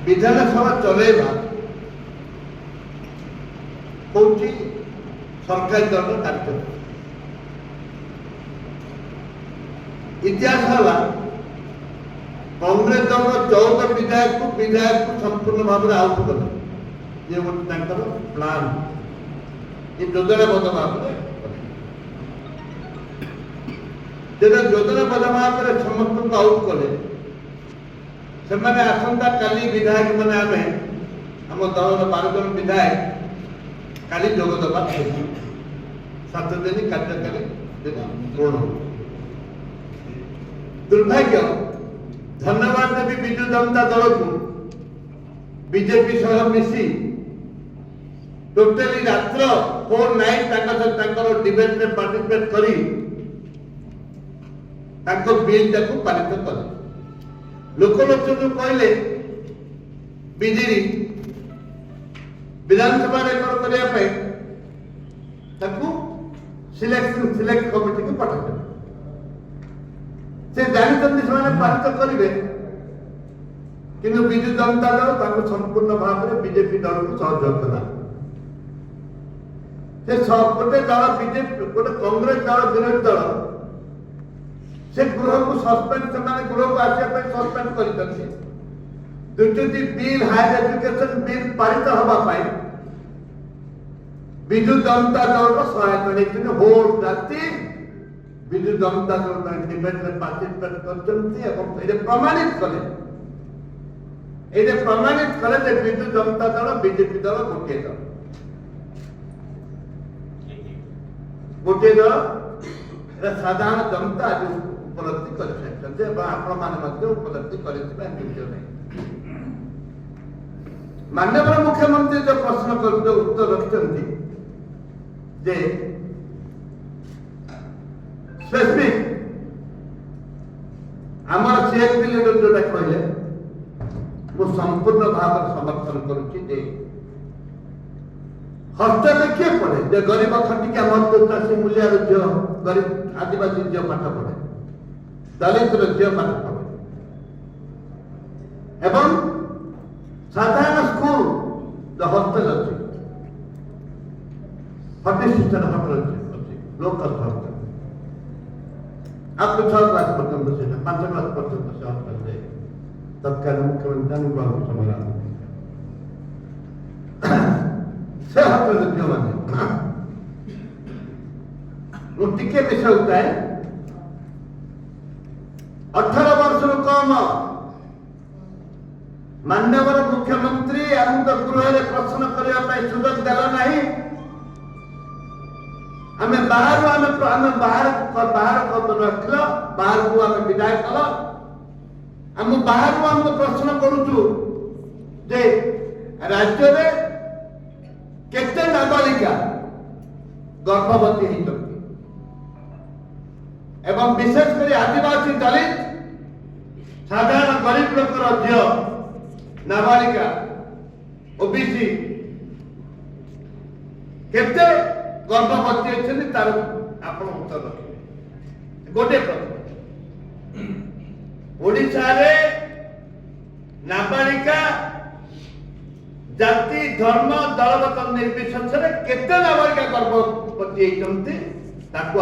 विधानसभा चलैवा हूँ सरकारी दल कार्य। इतिहास है कांग्रेस दल 14 विधायक को संपूर्ण भाव में आउट कले। ये गोटे प्लान ये योजनाबद्ध भाव योजनाबद्ध भाव में समस्त को आउट कले से आसंता काली विधायक मैंने आम दल 12 जन विधायक काली जोगदबा 7 दिन कार्यकारी पूर्ण हो। दुर्भाग्य धन्यवाद देवी विजु जनता दल को बीजेपी सह मिसी टोटाली रात्र 4 नाइट डिबेट में पार्टिसिपेट करी बिल टाक पारित कले। लोकलोचन कहले बिजेडी विधानसभा रेकर्ड करने सिलेक्ट कमिटी को पठा से जानते से पारित करेंगे किंतु विजु जनता दल संपूर्ण भाव में बीजेपी दल को सहयोग कला। गोटे दल बीजेपी गोटे कांग्रेस दल विरोधी दल से गृह को सस्पेंड से गृह को आसापी सस्पेंड कर दुईटी बिल हायर एजुकेशन बिल पारित होगापाई विजु जनता दल सहायता नहीं होल राति विजु जनता दल डिबेट में पार्टिसिपेट कर प्रमाणित कले विजु जनता दल बीजेपी दल गोटे दल साधारण जनता आज उपलब्धि कर उपलब्धि कर माननीय मुख्यमंत्री जो प्रश्न कर उत्तर रखते जे स्पेसिफिक आमर चेक बिल जो कहले वो संपूर्ण भाव समर्थन करुच्ची हस्टल किए पढ़े जे गरीब खटिका मजदूर चाषी मूल्य झील गरीब आदिवासी झील पाठ पढ़े दलित झील पाठ पढ़े एवं साधारण स्कूल जो हस्टेल अच्छी 46 हस्टेल अच्छी लोकल हस्टेल आपको 6 क्लास पर्यंत से 5 क्लास पर्यंत से हस्टेल तत्कालीन मुख्यमंत्री समाधान से हस्टेल क्यों माने वो टिके विषय होता है 18 वर्ष कम माननीय मुख्यमंत्री आनंद गृह प्रश्न करने सुजोग देला नहीं। आम बाहर रखल बाहर को आम विदाय कल आम बाहर आम प्रश्न करुचु जे राज्य में केते नाबालिका गर्भवती होती एवं विशेषकर आदिवासी दलित साधारण गरीब लोकर झील नाबालिका ओबीसी केते गर्भवती अच्छे तार आप उत्तर रखिए। गोटे प्रश्न ओडिशा रे नाबालिका जाति धर्म दलगत निर्विशेष केते नाबालिका गर्भवती होती आप